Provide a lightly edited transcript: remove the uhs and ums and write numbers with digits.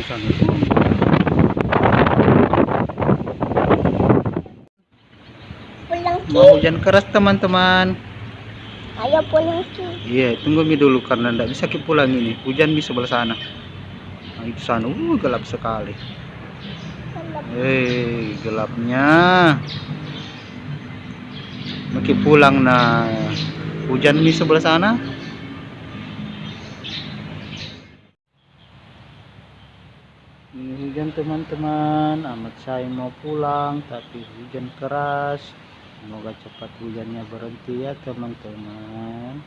sana. Pulang Mau hujan keras teman-teman. Ayo pulang Ki. Iya, tunggu mi dulu karena ndak bisa kita pulang ini. Hujan di sebelah sana. Nah, itu sana, gelap sekali. Gelapnya. Maki pulang nah. Hujan di sebelah sana. Ini hujan teman-teman. Amat saya mau pulang tapi hujan keras. Semoga cepat hujannya berhenti ya teman-teman.